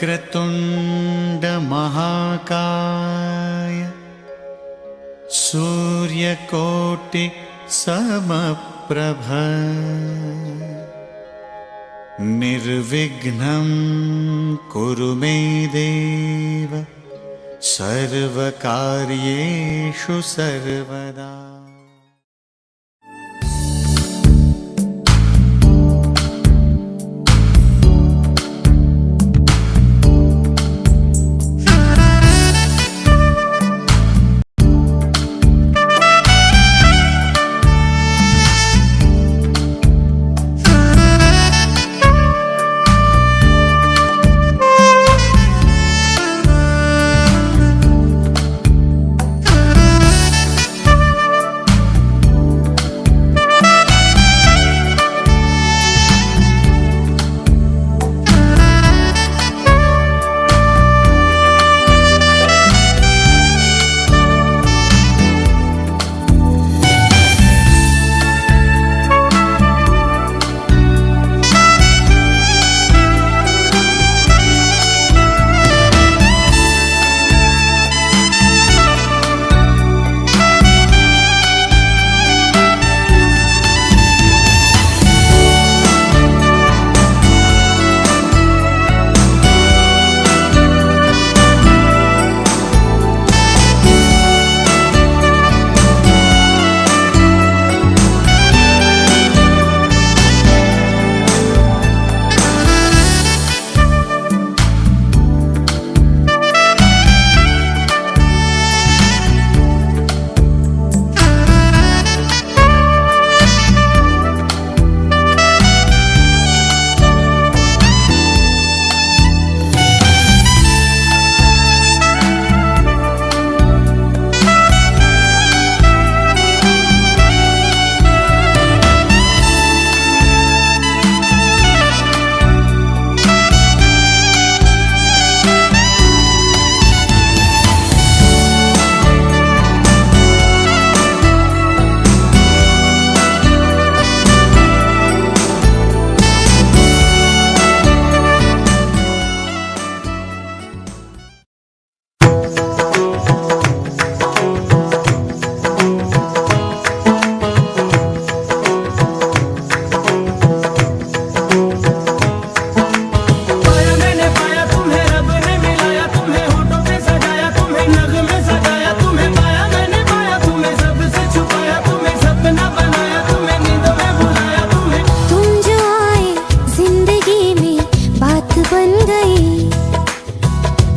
वक्रतुण्ड महाकाय सूर्यकोटि समप्रभ निर्विघ्नं कुरु मे देव सर्वकार्येषु सर्वदा।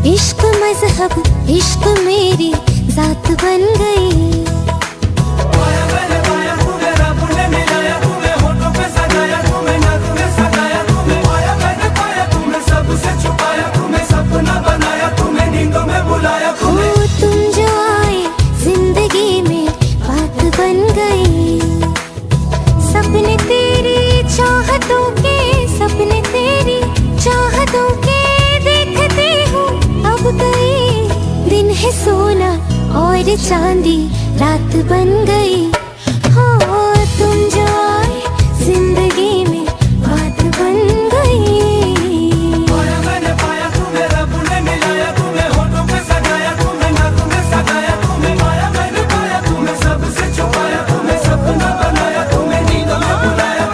इश्क मजहब इश्क मेरी जात बन गई। पाया मैंने पाया तुम्हें रब ने मिलाया, तुम्हें होठों पे सजाया, तुम्हें नाक में सजाया, तुम्हें पाया मैंने पाया, तुम्हें सबसे छुपाया, तुम्हें सपना बनाया, तुम्हें नींदों में बुलाया। हो तुम जो आए जिंदगी में बात बन गई। सपने तेरी चाहतों के, सपने तेरी चाहतों के देखते हूँ अब गई। दिन है सोना और चांदी रात बन गई। हो तुम जो आए जिंदगी में बात बन गई। पाया मैंने पाया तुम्हें रब ने मिलाया, तुम्हें होठों पे सजाया, तुम्हें नाक में सजाया, तुम्हें पाया मैंने पाया, तुम्हें सबसे छुपाया, तुम्हें सपना बनाया, तुम्हें नींदों में बुलाया।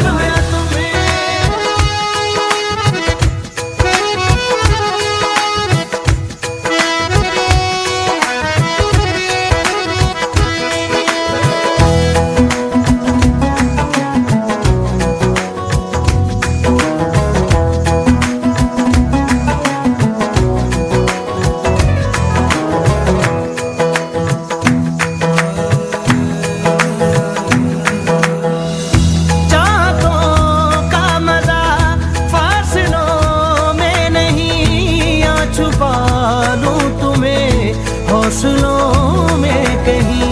हौसलों में कहीं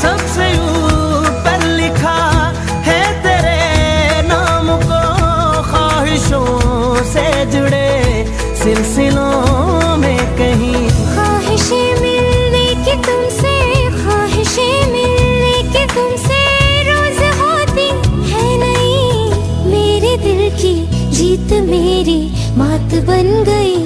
सबसे ऊपर लिखा है तेरे नाम को, ख्वाहिशों से जुड़े सिलसिलों में कहीं। ख्वाहिशें मिलने की तुमसे, ख्वाहिशें मिलने की तुमसे रोज होती है नहीं। मेरे दिल की जीत मेरी मात बन गई।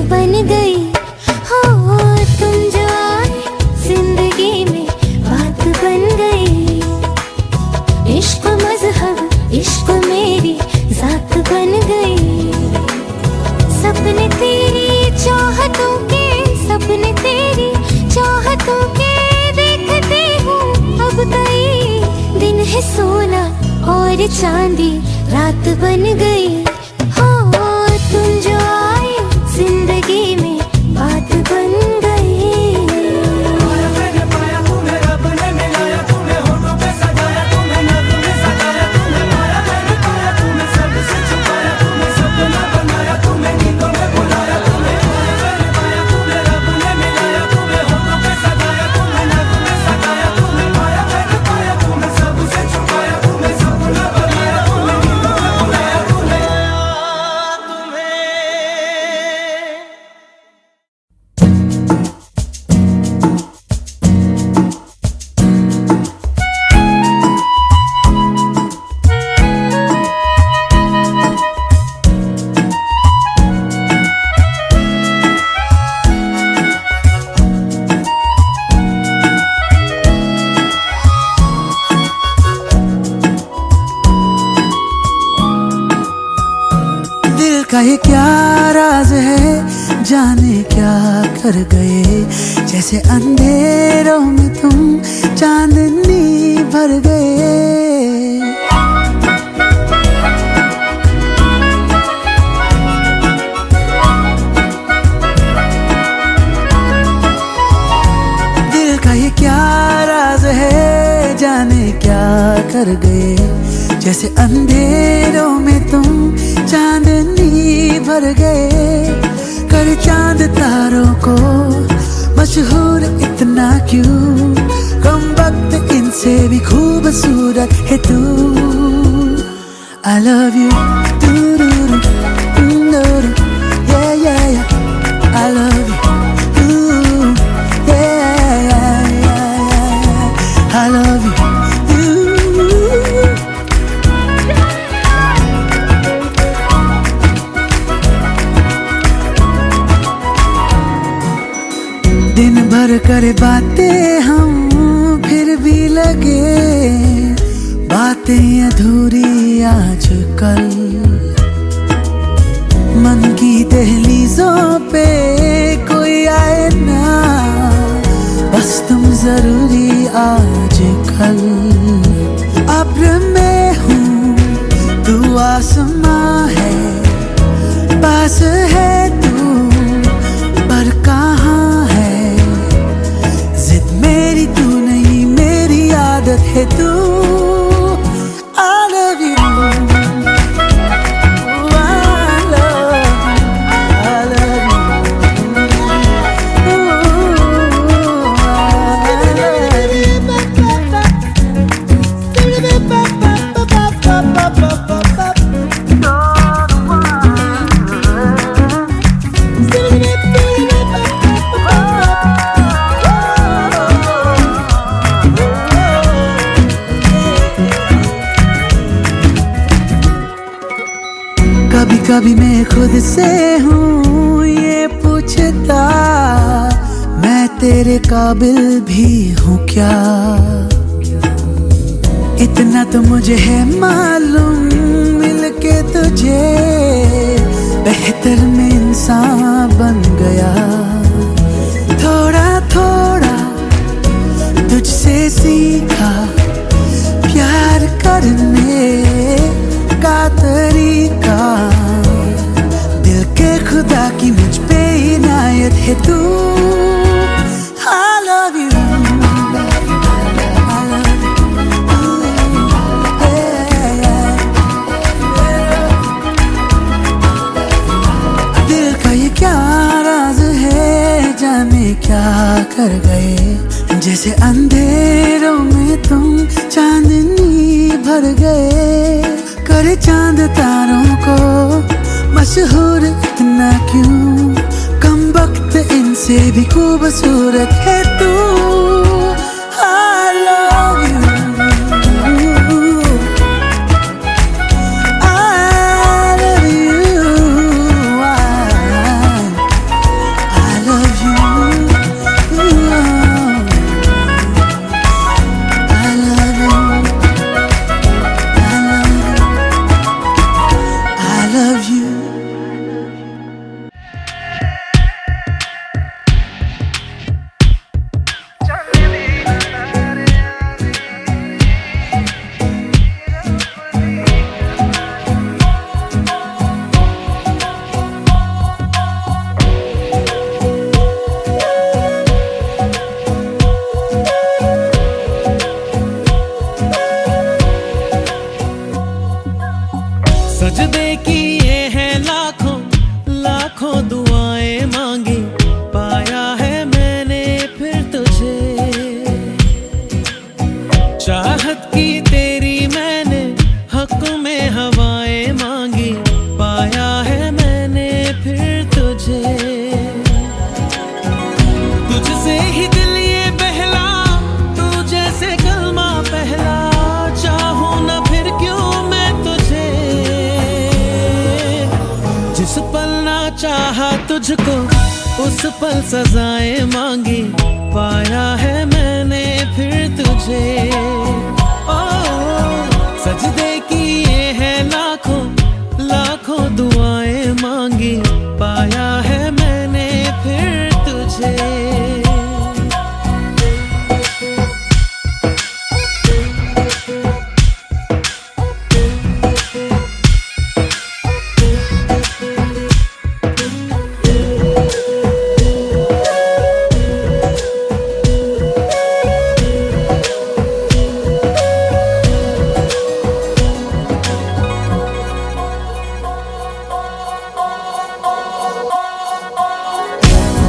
बन गई हो। तुम जो आए जिंदगी में बात बन गई। इश्क मजहब इश्क मेरी जात बन गई। सपने तेरी चाहतों के, सपने तेरी चाहतों के देखते हूँ अब कई दिन है सोना और चांदी रात बन गई हो। तुम जो आए जिंदगी में बात बन गई। पाया मैंने पाया तुम्हें, रब ने मिलाया तुम्हें, होठों पे सजाया तुम्हें, नज़्म में सजाया तुम्हें। पाया मैंने पाया तुम्हें, सबसे छुपाया तुम्हें, सपना बनाया तुम्हें, नींदों में बुलाया तुम्हें। पाया मैंने पाया तुम्हें, रब ने मिलाया तुम्हें, होठों पे सजाया तुम्हें, नज़्म में सजाया तुम्हें। पाया मैंने पाया तुम्हें, सबसे छुपाया तुम्हें, सपना बनाया तुम्हें, नींदों में बुलाया तुम्हें। दिल का ये क्या राज है, जाने क्या कर गए। जैसे अंधेरों में तुम चांदनी भर गए। दिल का ये क्या राज है, जाने क्या कर गए। जैसे अंधेरों में तुम चांदनी भर गए। कर चांद तारों को मशहूर इतना क्यों, कम वक्त इनसे भी खूबसूरत है तू। I love you, do-do-do, do-do-do, yeah, yeah, yeah. I love you, ooh, yeah, yeah, yeah, yeah. I love you. दिन भर करे बातें हम, फिर भी लगे बातें अधूरी आजकल। मन की दहलीजों पे कोई आए ना, बस तुम जरूरी आजकल। अब्र में हूँ तू आसमां है, पास है तू पर कहाँ है। जिद मेरी तू नहीं, मेरी आदत है तू। I love you, I love you, I love you, कभी कभी मैं खुद से हूँ ये पूछता, मैं तेरे काबिल भी हूँ क्या। इतना तो मुझे है मालूम, मिलके तुझे बेहतर में इंसान बन गया। थोड़ा थोड़ा तुझसे सीखा प्यार करने का तरीका। दिल के खुदा की मुझ पे इनायत है तू। I love you, I love you, yeah, yeah. दिल का ये क्या राज है, जाने क्या कर गए। जैसे अंधेरों में तुम चांदनी भर गए। करे चांद तारों को मशहूर इतना क्यों, कम वक्त इनसे भी खूबसूरत है तू। I love you, I love you, सजदे किए हैं लाखों लाखों दुआएं मांगी, पाया है मैंने फिर तुझे। चाहत की तेरी मैंने हक में हवाएं मांगी, पाया है मैंने फिर तुझे। तुझसे ही दिल ये बहला, तू जैसे कलमा पहला, चाहूं ना फिर क्यों मैं तुझे। जिस पल ना चाहा तुझको उस पल सजाएं मांगी, पाया है मैंने फिर तुझे। ओ सजदे किए हैं लाखों लाखों दुआएं मांगी, पाया है मैंने फिर तुझे।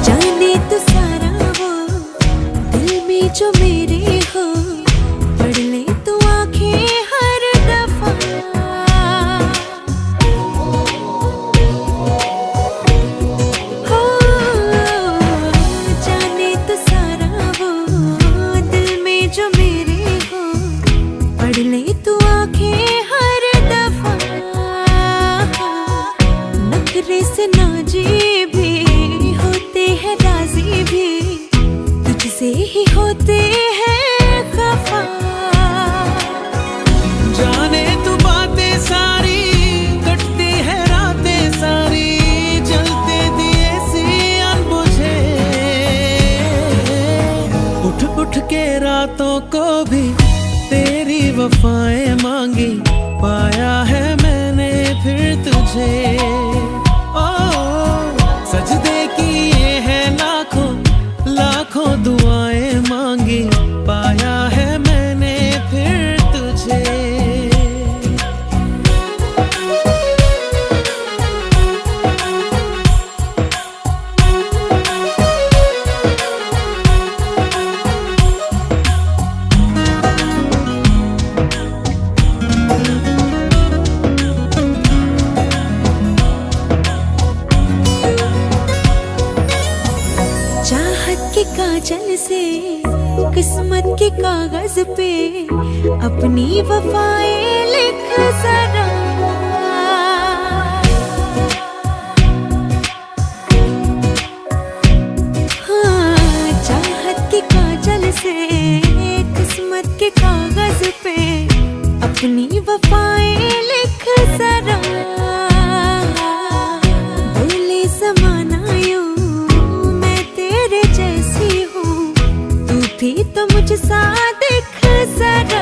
जाने तो सारा वो दिल में जो मेरे हो, पढ़ ले तो आंखें हर दफा। हो जाने तो सारा वो दिल में जो मेरे हो, पढ़ ले तो आंखें हर दफा। नखरे से नाजी भी होते हैं, राजी भी तुझसे ही होते हैं खफा। जाने तू बातें सारी, कटती है रातें सारी, जलते दिए सी अनबुझे। उठ उठ के रातों को भी तेरी वफाएं मांगी, पाया है मैंने फिर तुझे। ओ सजदे किए हैं लाखों लाखों दुआएं मांगी, पाया है मैंने फिर तुझे। चाहत के काजल से किस्मत के कागज पे अपनी वफाएं लिख जरा। हाँ चाहत के काजल से किस्मत के कागज पे अपनी वफाएं लिख जरा। बोले ज़माना यूं भी तो मुझसा दिख जरा।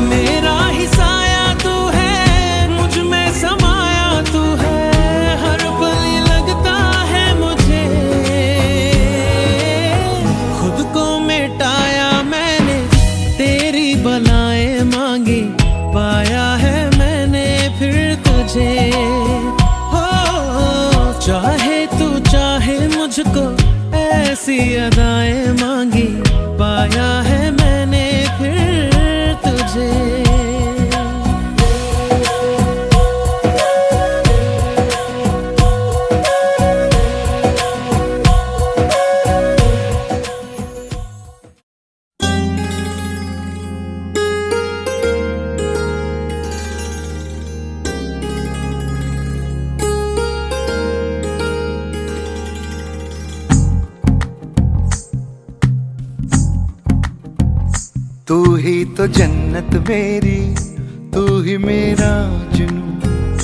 मेरा ही साया तू है, मुझ में समाया तू है, हर पल ये लगता है मुझे। खुद को मिटाया मैंने, तेरी बलाएं मांगी, पाया है मैंने फिर तुझे। हो चाहे तू चाहे मुझको, ऐसी अदाएं मांगी, पाया है मैंने फिर तुझे। तू ही तो जन्नत मेरी, तू ही मेरा जुनून,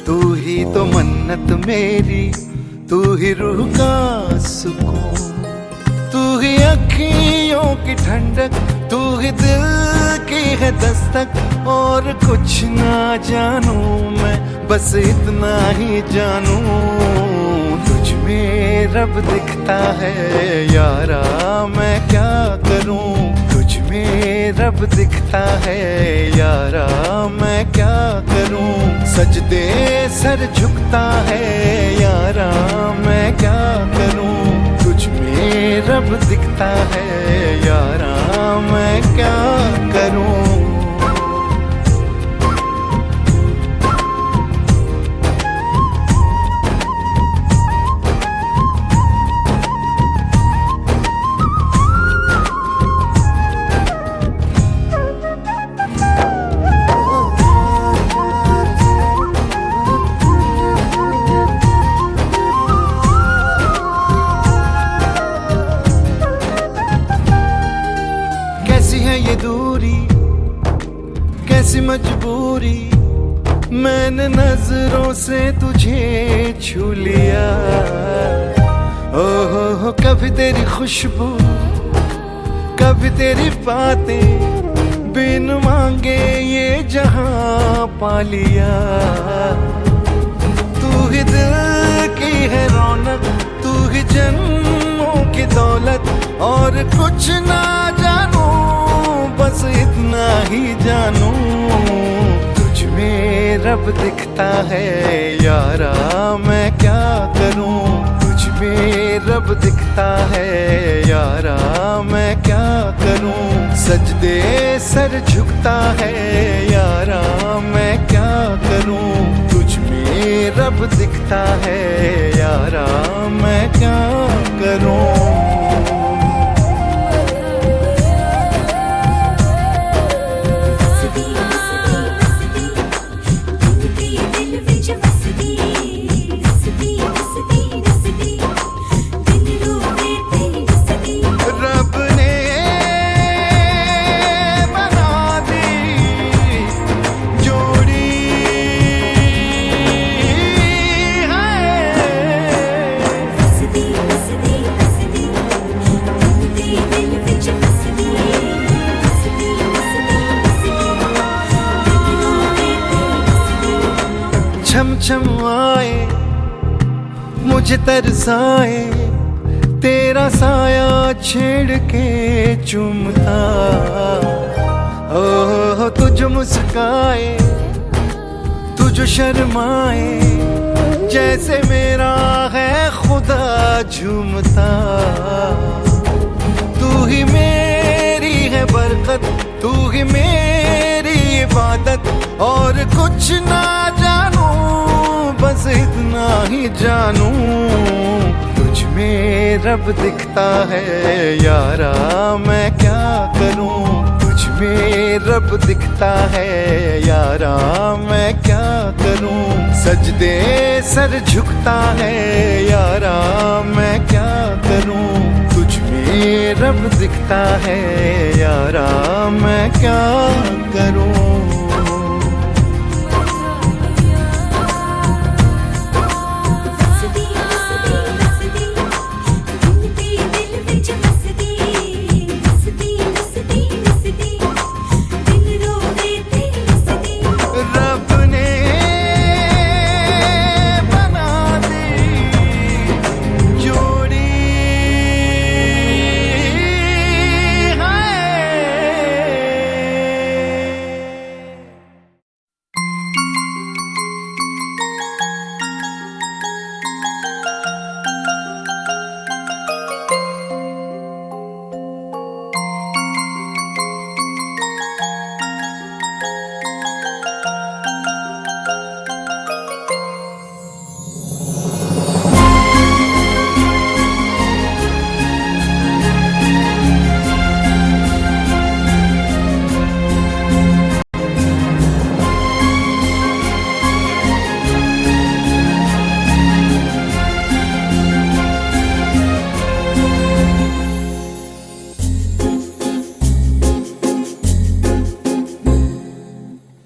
तू ही तो मन्नत मेरी, तू ही रूह का सुकून, तू ही अखियों की ठंडक, तू ही दिल की है दस्तक। और कुछ ना जानू मैं, बस इतना ही जानू, तुझ में रब दिखता है यारा, मैं क्या करूं। तुझ में रब दिखता है यारा, मैं क्या सजदे सर झुकता है यारा, मैं क्या करूं, तुझ में रब दिखता है यारा, मैं क्या करूं। कैसी है ये दूरी, कैसी मजबूरी, मैंने नजरों से तुझे छू लिया। ओहो कभी तेरी खुशबू, कभी तेरी बातें, बिन मांगे ये जहां पा लिया। तू ही दिल की है रौनक, तू ही जन्मों की दौलत, और कुछ ना जानू बस इतना ही जानू, तुझ में रब दिखता है यारा, मैं क्या करूं, तुझ में रब दिखता है यारा, मैं क्या करूं। सजदे सर झुकता है यारा, मैं क्या करूं, तुझ में रब दिखता है यारा, मैं क्या करूं। छम छम आए मुझे तरसाए, तेरा साया छेड़ के चूमता। ओह तुझ मुस्काए, तुझ शर्माए, जैसे मेरा है खुदा झूमता। तू ही मेरी है बरकत, तू ही मेरी इबादत, और कुछ ना जानू बस इतना ही जानू, तुझ में रब दिखता है यारा, मैं क्या करूं, तुझ में रब दिखता है यारा, मैं क्या करूं। सजदे सर झुकता है यारा, मैं क्या करूं, तुझ में रब दिखता है यारा, मैं क्या करूं।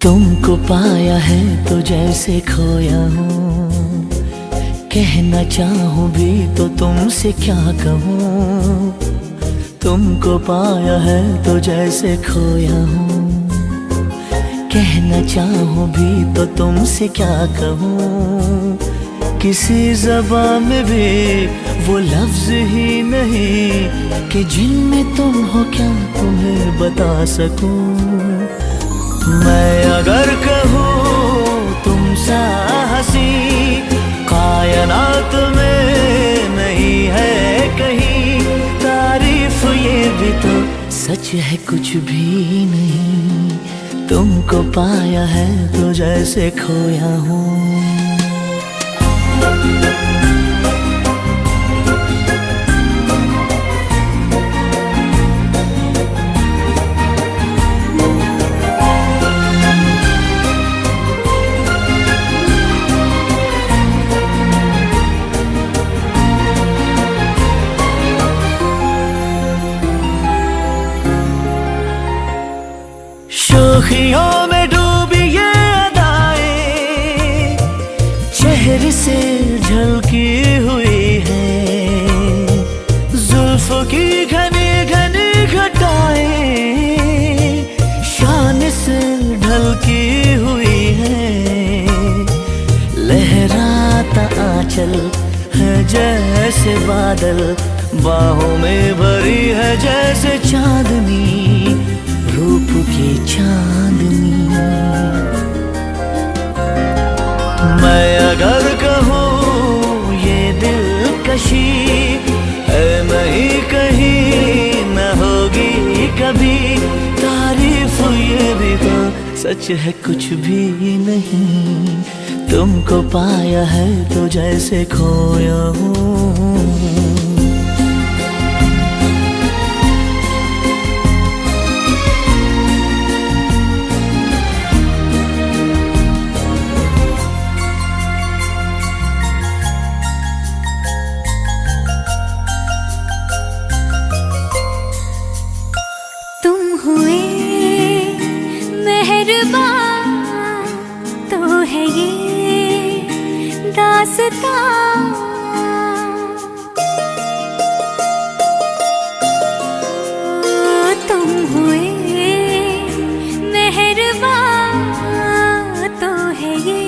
तुमको पाया है तो जैसे खोया हूँ, कहना चाहूँ भी तो तुमसे क्या कहूँ। तुमको पाया है तो जैसे खोया हूँ, कहना चाहूँ भी तो तुमसे क्या कहूँ। किसी ज़बान में भी वो लफ्ज़ ही नहीं कि जिनमें तुम हो क्या तुम्हें बता सकूँ। मैं अगर कहूँ तुमसे सच है कुछ भी नहीं, तुमको पाया है तो जैसे खोया हूँ। शोखियों में डूबी ये अदाएं चेहरे से झलकी हुई है, जुल्फों की घनी घनी घटाएं शान से ढलकी हुई है। लहराता आंचल है जैसे बादल, बाहों में भरी है जैसे चांदनी, रूप की चांदनी। मैं अगर कहूँ ये दिलकशी है नहीं कहीं न होगी कभी, तारीफ ये भी तो सच है कुछ भी नहीं, तुमको पाया है तो जैसे खोया हूँ। तुम हुए मेहरबान तो है ये दास्तां, तुम हुए मेहरबान तो है ये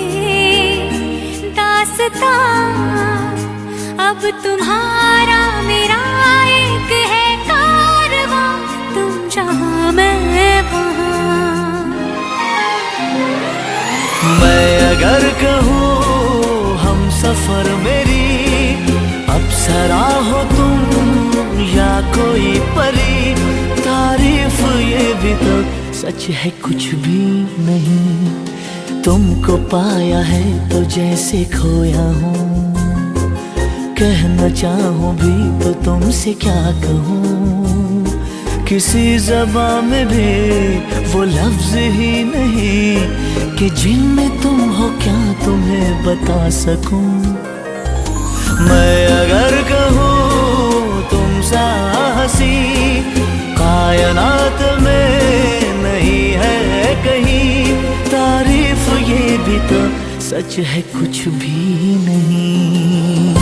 दास्तां। अब तुम्हारा मेरा एक है कारवां, तुम जहाँ मैं वहाँ। मैं अगर कहूँ हम सफर मेरी अप्सरा हो तुम या कोई परी, तारीफ ये भी तो सच है कुछ भी नहीं, तुमको पाया है तो जैसे खोया हूँ। कहना चाहूँ भी तो तुमसे क्या कहूँ, किसी ज़बान में भी वो लफ्ज़ ही नहीं कि जिनमें तुम हो क्या तुम्हें बता सकूं। मैं अगर कहूँ तुम सा हंसी कायनात में नहीं है कहीं, तारीफ ये भी तो सच है कुछ भी नहीं।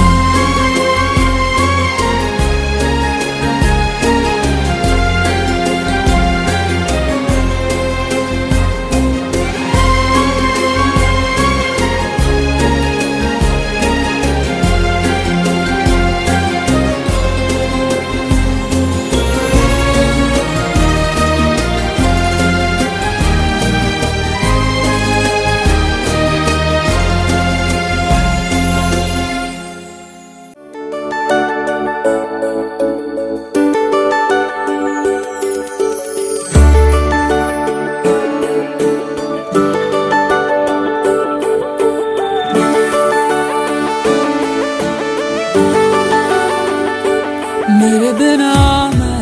मेरे बिना मैं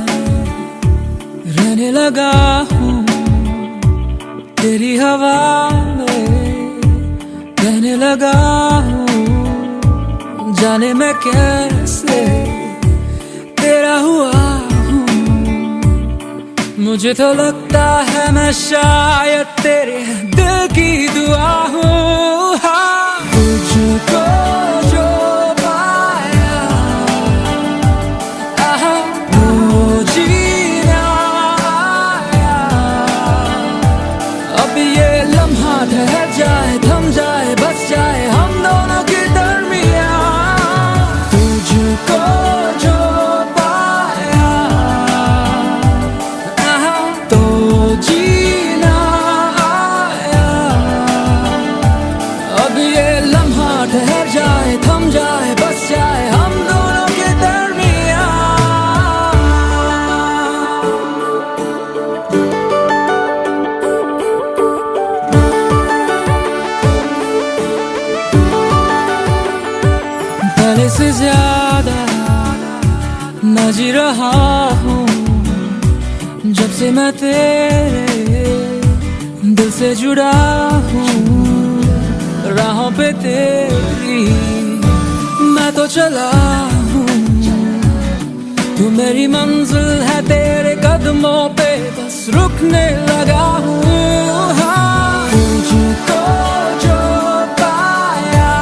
रहने लगा हूँ, तेरी हवा में बहने लगा हूँ, जाने मैं कैसे तेरा हुआ हूँ। मुझे तो लगता है मैं शायद तेरे दिल की दुआ हूँ। हाँ, तुझको जो पाया तो जीना आया, अब ये लम्हा ठहर जाए, थम जाए, बस जाए हम दोनों के दरमियाँ। तुझको जो पाया तो जीना आया, ज्यादा न जी रहा हूँ जब से मैं तेरे दिल से जुड़ा हूँ। राहों पे तेरी मैं तो चला हूँ, तू मेरी मंजिल है, तेरे कदमों पे बस रुकने लगा हूँ। हाँ, तुझको जो पाया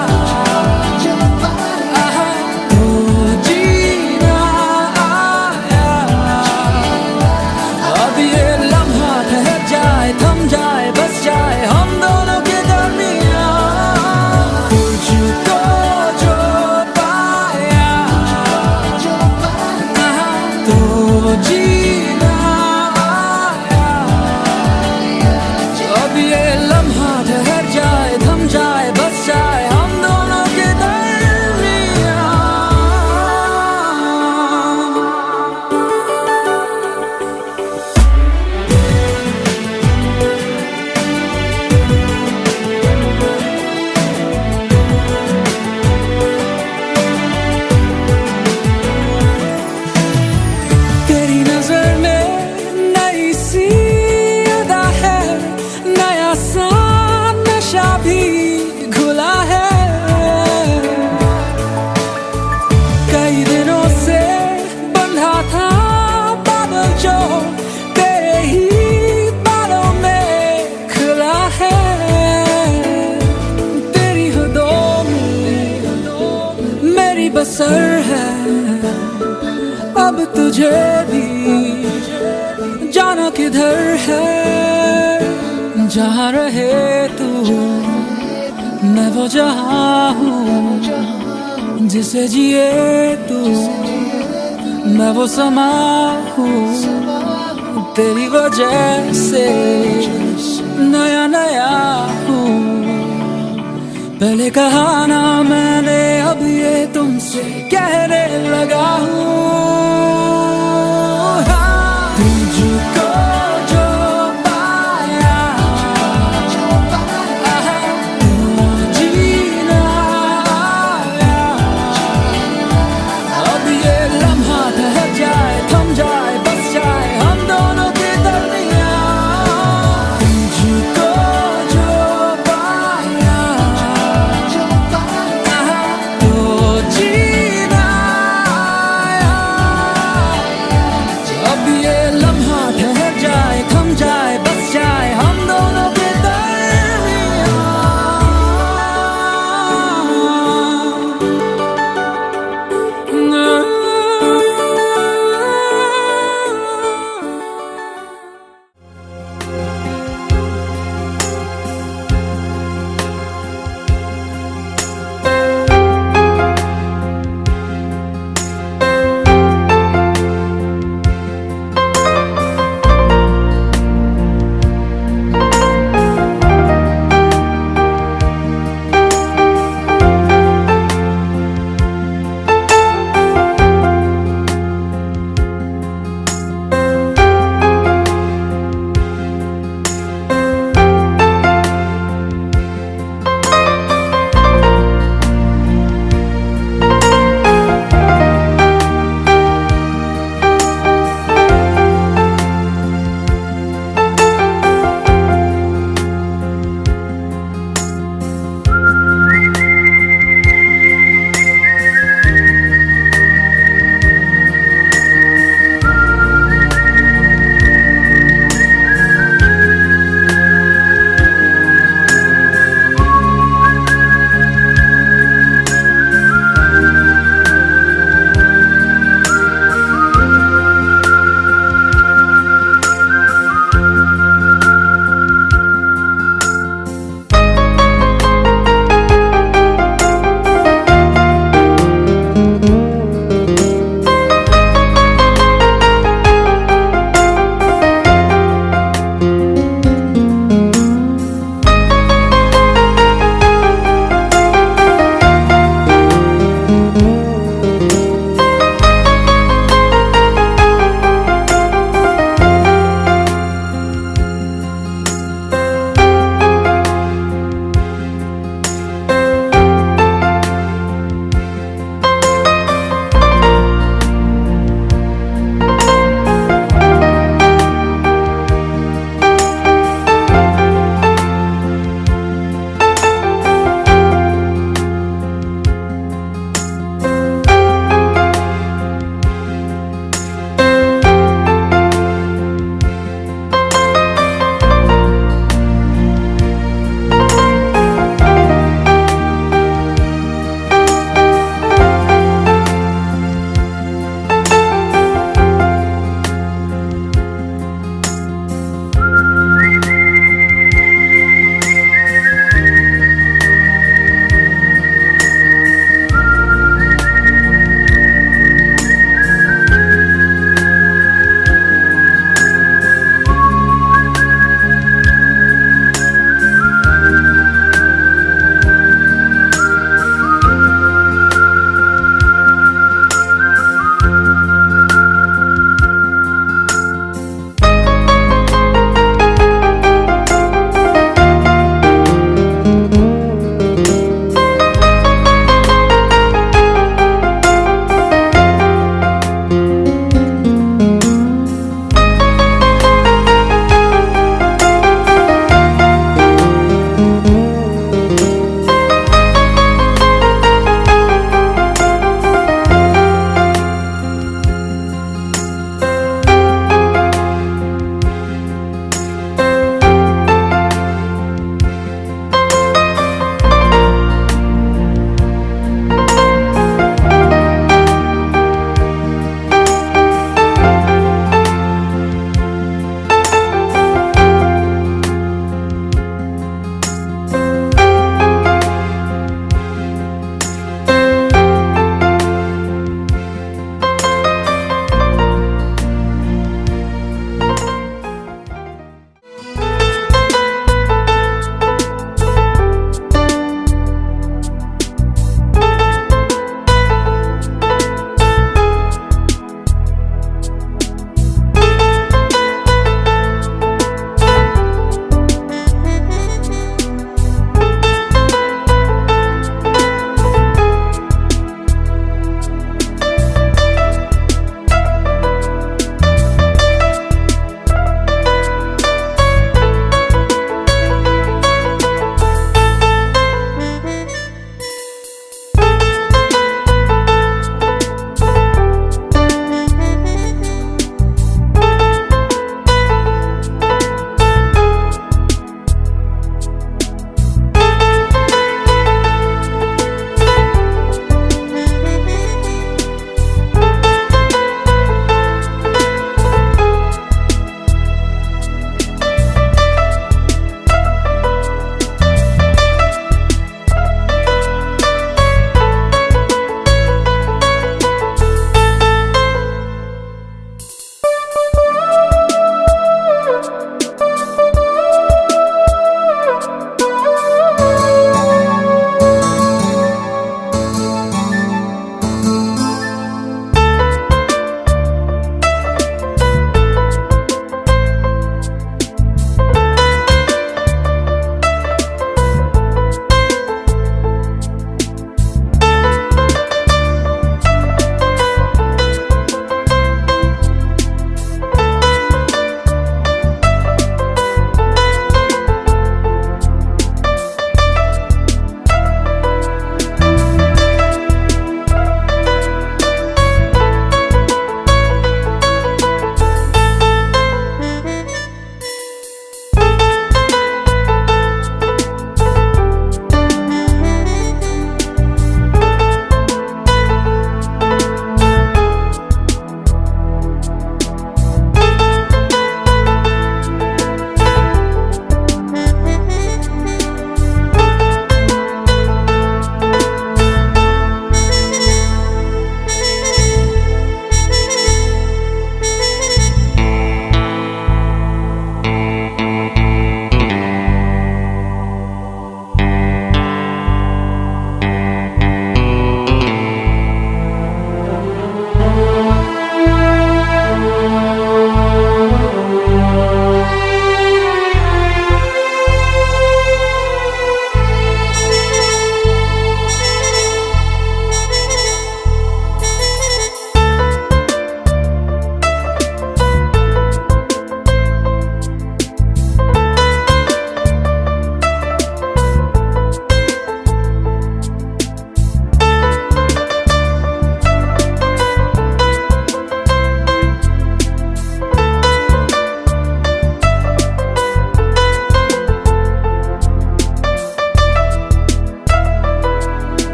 तो जीना आया। अब ये लम्हा ठहर जाए, थम जाए, बस जाए हम दोनों के दरमियान। तुझको जो पाया तो जीना आया। अब ये लम्हा ठहर जाए, थम जाए, बस जाए हम दोनों के दरमियान। तेरी नजर में नई सी अदा है, नया सा नशा भी घुला है। कई दिनों से बंधा था बादल जो तेरे ही बालों में खुला है। तेरी हदों में मेरी बसर है, अब तुझे भी जाना किधर है। जहाँ रहे तू मैं वो जहाँ हूँ, जिसे जिए तू मैं वो समा हूँ। तेरी वजह से नया नया हूँ, पहले कहा ना मैंने, अब ये तुमसे कहने लगा हूँ। हाँ, तुझको जो पाया तो जीना आया। अब ये लम्हा ठहर जाए, थम जाए, बस जाए हम दोनों के दरमियान। तुझको जो पाया तो जीना आया।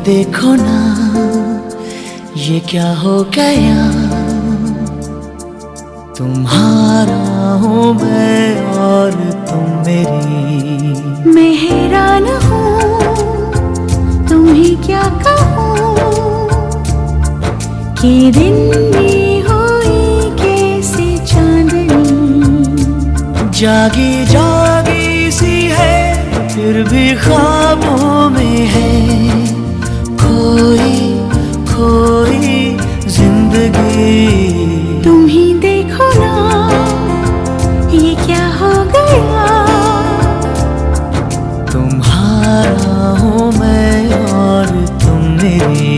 देखो ना ये क्या हो गया, तुम्हारा हूँ मैं और तुम मेरी। मैं हैरान हूँ तुम्हें क्या कहूँ कि दिन में हुई कैसे चांदनी। जागी जागी सी है फिर भी ख्वाबों में है, खोई खोई जिंदगी। तुम ही देखो ना ये क्या हो गया, तुम्हारा हूँ मैं और तुम मेरी।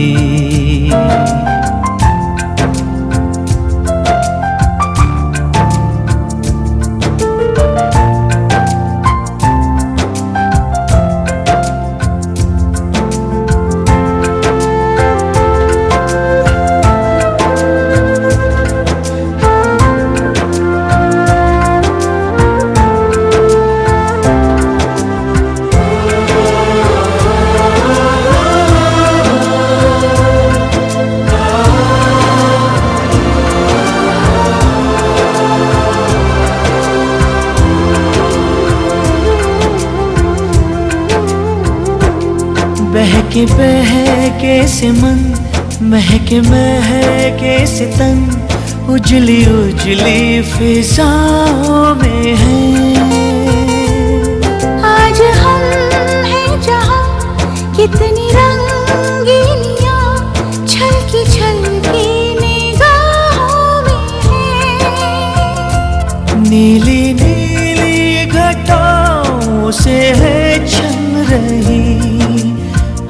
बहके बहके से मन, महके महके से तन, उजली उजली फिजाओं में है। आज हम हैं जहाँ कितनी रंगीनियाँ छलकी छलकी निगाहों में है। नीली नीली घटाओं से है छन रही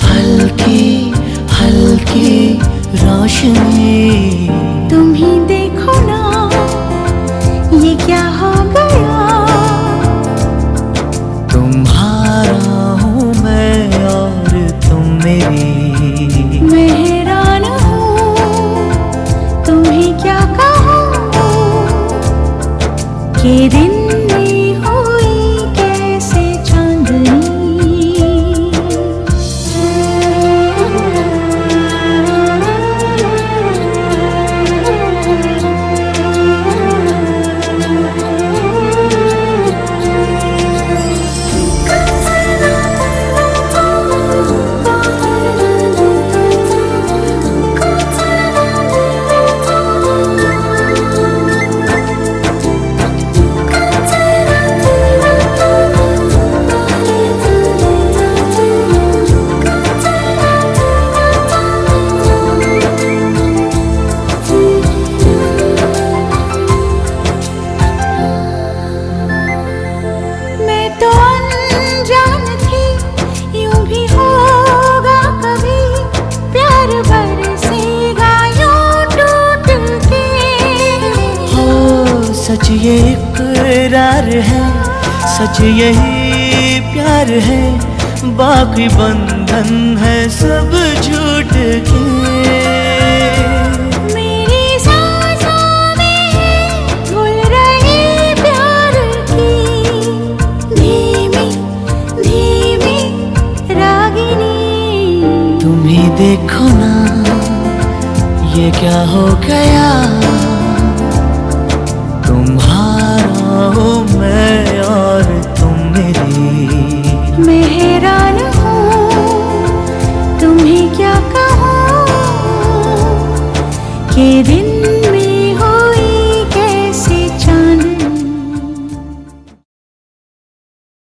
हल्की हल्की रोशनी। तुम ही देखो ना ये क्या हो गया, तुम्हारा हूँ मैं और तुम मेरी। मैं हैरान हूँ तुम्हें क्या कहूँ कि दिन में हुई कैसे चांदनी। सच ये इकरार है, सच यही प्यार है, बाकी बंधन है सब झूठ के। मेरी सांसों में घुल रही प्यार की धीमी धीमी रागिनी। तुम ही देखो ना ये क्या हो गया, तुम्हारा हूँ मैं और तुम मेरी। मैं हैरान हूँ तुम्हें क्या कहूँ कि दिन